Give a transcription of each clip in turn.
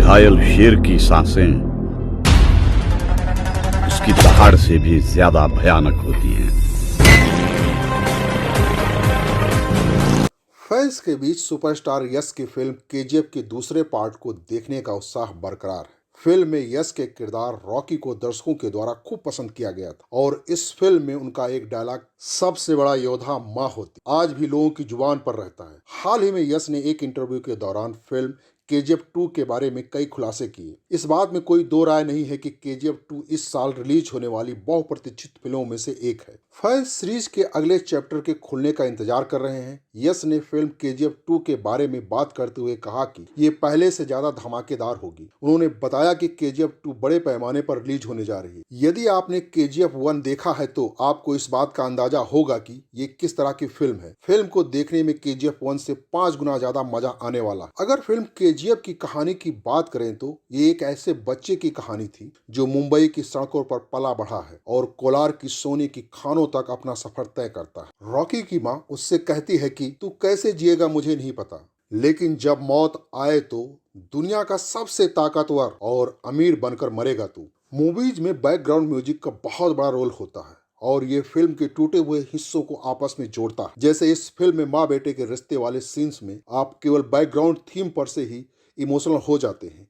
घायल शेर की सांसें उसकी दहाड़ से भी ज्यादा भयानक होती हैं। फैंस के बीच सुपरस्टार यश की फिल्म केजीएफ के दूसरे पार्ट को देखने का उत्साह बरकरार है। फिल्म में यश के किरदार रॉकी को दर्शकों के द्वारा खूब पसंद किया गया था और इस फिल्म में उनका एक डायलॉग सबसे बड़ा योद्धा माँ होती आज भी लोगों की जुबान पर रहता है। हाल ही में यश ने एक इंटरव्यू के दौरान फिल्म केजीएफ 2 के बारे में कई खुलासे किए। इस बात में कोई दो राय नहीं है कि केजीएफ 2 इस साल रिलीज होने वाली बहुप्रतीक्षित फिल्मों में से एक है। फैंस सीरीज के अगले चैप्टर के खुलने का इंतजार कर रहे हैं। यश ने फिल्म केजीएफ 2 के बारे में बात करते हुए कहा कि ये पहले से ज्यादा धमाकेदार होगी। उन्होंने बताया कि केजीएफ 2 बड़े पैमाने पर रिलीज होने जा रही है। यदि आपने केजीएफ 1 देखा है तो आपको इस बात का अंदाजा होगा कि ये किस तरह की फिल्म है। फिल्म को देखने में केजीएफ 1 से 5 गुना ज्यादा मजा आने वाला। अगर फिल्म केजीएफ की कहानी की बात करें तो ये एक ऐसे बच्चे की कहानी थी जो मुंबई की सड़कों पर पला बढ़ा है और कोलार की सोने की खानों तक अपना सफर तय करता है। रॉकी की माँ उससे कहती है कि तू कैसे जिएगा मुझे नहीं पता, लेकिन जब मौत आए तो दुनिया का सबसे ताकतवर और अमीर बनकर मरेगा तू। मूवीज में बैकग्राउंड म्यूजिक का बहुत बड़ा रोल होता है और ये फिल्म के टूटे हुए हिस्सों को आपस में जोड़ता है। जैसे इस फिल्म में माँ बेटे के रिश्ते वाले सीन्स में आप केवल बैकग्राउंड थीम पर से ही इमोशनल हो जाते हैं।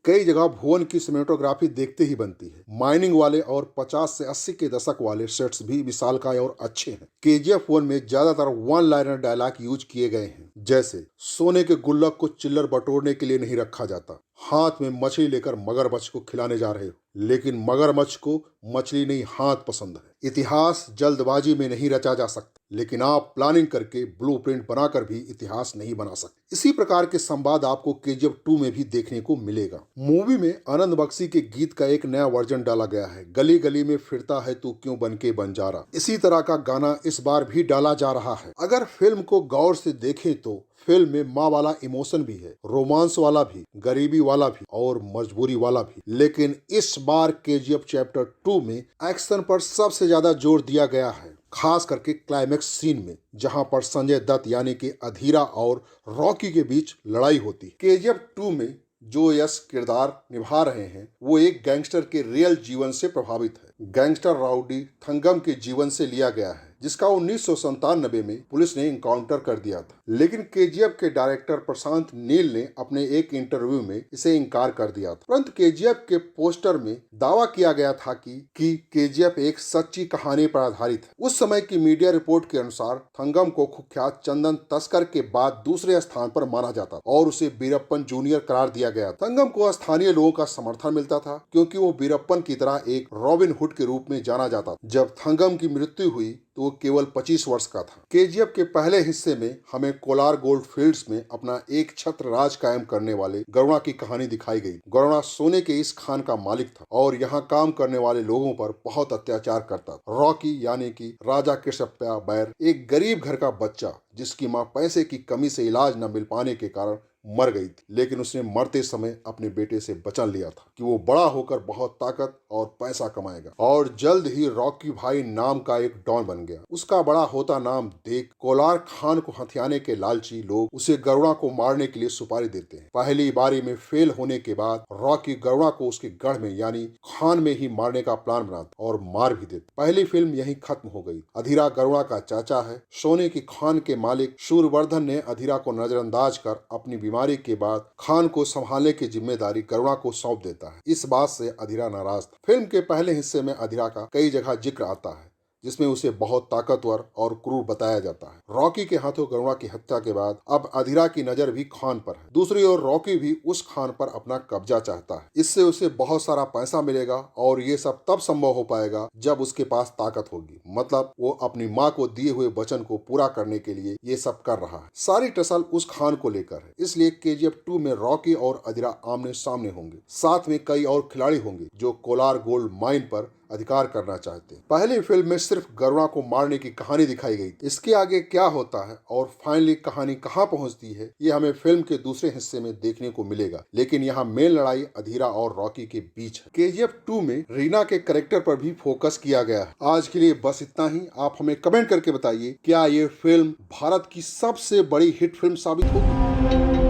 कई जगह भुवन की सिनेमेटोग्राफी देखते ही बनती है। माइनिंग वाले और 50 से 80 के दशक वाले सेट्स भी विशालकाय और अच्छे हैं। केजीएफ 1 में ज्यादातर वन लाइनर डायलॉग यूज किए गए हैं, जैसे सोने के गुल्लक को चिल्लर बटोरने के लिए नहीं रखा जाता, हाथ में मछली लेकर मगरमच्छ को खिलाने जा रहे हो, लेकिन मगरमच्छ को मछली नहीं हाथ पसंद है। इतिहास जल्दबाजी में नहीं रचा जा सकता, लेकिन आप प्लानिंग करके ब्लूप्रिंट बनाकर भी इतिहास नहीं बना सकते। इसी प्रकार के संवाद आपको केजीएफ 2 में भी देखने को मिलेगा। मूवी में आनंद बख्शी के गीत का एक नया वर्जन डाला गया है, गली गली में फिरता है तू क्यों बन के बंजारा। इसी तरह का गाना इस बार भी डाला जा रहा है। अगर फिल्म को गौर से देखें तो फिल्म में माँ वाला इमोशन भी है, रोमांस वाला भी, गरीबी वाला भी और मजबूरी वाला भी। लेकिन इस बार केजीएफ चैप्टर 2 में एक्शन पर सबसे ज्यादा जोर दिया गया है, खास करके क्लाइमेक्स सीन में, जहां पर संजय दत्त यानी कि अधीरा और रॉकी के बीच लड़ाई होती है। केजीएफ 2 में जो यश किरदार निभा रहे हैं वो एक गैंगस्टर के रियल जीवन से प्रभावित है। गैंगस्टर राउडी थंगम के जीवन से लिया गया है, जिसका 1997 में पुलिस ने इनकाउंटर कर दिया था। लेकिन केजीएफ के डायरेक्टर प्रशांत नील ने अपने एक इंटरव्यू में इसे इनकार कर दिया था। परंतु केजीएफ के पोस्टर में दावा किया गया था कि केजीएफ एक सच्ची कहानी पर आधारित है। उस समय की मीडिया रिपोर्ट के अनुसार थंगम को कुख्यात चंदन तस्कर के बाद दूसरे स्थान पर माना जाता और उसे वीरप्पन जूनियर करार दिया गया। थंगम को स्थानीय लोगों का समर्थन मिलता था क्योंकि वो वीरप्पन की तरह एक रॉबिन हुड के रूप में जाना जाता। जब थंगम की मृत्यु हुई तो वो केवल 25 वर्ष का था। केजीएफ के पहले हिस्से में हमें कोलार गोल्ड फील्ड्स में अपना एक छत्र राज कायम करने वाले गरुणा की कहानी दिखाई गई। गरुणा सोने के इस खान का मालिक था और यहाँ काम करने वाले लोगों पर बहुत अत्याचार करता था। रॉकी यानी कि राजा कृष्णप्पा बैर एक गरीब घर का बच्चा जिसकी माँ पैसे की कमी से इलाज न मिल पाने के कारण मर गई थी, लेकिन उसने मरते समय अपने बेटे से वचन लिया था कि वो बड़ा होकर बहुत ताकत और पैसा कमाएगा और जल्द ही रॉकी भाई नाम का एक डॉन बन गया। उसका बड़ा होता नाम देख कोलार खान को हथियाने के लालची लोग उसे गरुणा को मारने के लिए सुपारी देते हैं। पहली बारी में फेल होने के बाद रॉकी गरुणा को उसके गढ़ में यानी खान में ही मारने का प्लान बनाता और मार भी देता। पहली फिल्म यहीं खत्म हो गई। अधीरा गरुणा का चाचा है। सोने की खान के मालिक सूरवर्धन ने अधीरा को नजरअंदाज कर अपनी बीमारी के बाद खान को संभालने की जिम्मेदारी गरुणा को सौंप देता है। इस बात से अधीरा नाराज था। फिल्म के पहले हिस्से में अधीरा का कई जगह जिक्र आता है जिसमें उसे बहुत ताकतवर और क्रूर बताया जाता है। रॉकी के हाथों गरुणा की हत्या के बाद अब अधीरा की नजर भी खान पर है। दूसरी ओर रॉकी भी उस खान पर अपना कब्जा चाहता है। इससे उसे बहुत सारा पैसा मिलेगा और ये सब तब संभव हो पाएगा जब उसके पास ताकत होगी। मतलब वो अपनी माँ को दिए हुए वचन को पूरा करने के लिए ये सब कर रहा है। सारी टसल उस खान को लेकर है। इसलिए केजीएफ 2 में रॉकी और अधीरा आमने सामने होंगे। साथ में कई और खिलाड़ी होंगे जो कोलार गोल्ड माइन पर अधिकार करना चाहते हैं। पहली फिल्म में सिर्फ गरुणा को मारने की कहानी दिखाई गई। इसके आगे क्या होता है और फाइनली कहानी कहां पहुंचती है ये हमें फिल्म के दूसरे हिस्से में देखने को मिलेगा। लेकिन यहाँ मेन लड़ाई अधीरा और रॉकी के बीच है। केजीएफ 2 में रीना के कैरेक्टर पर भी फोकस किया गया है। आज के लिए बस इतना ही। आप हमें कमेंट करके बताइए क्या ये फिल्म भारत की सबसे बड़ी हिट फिल्म साबित होगी।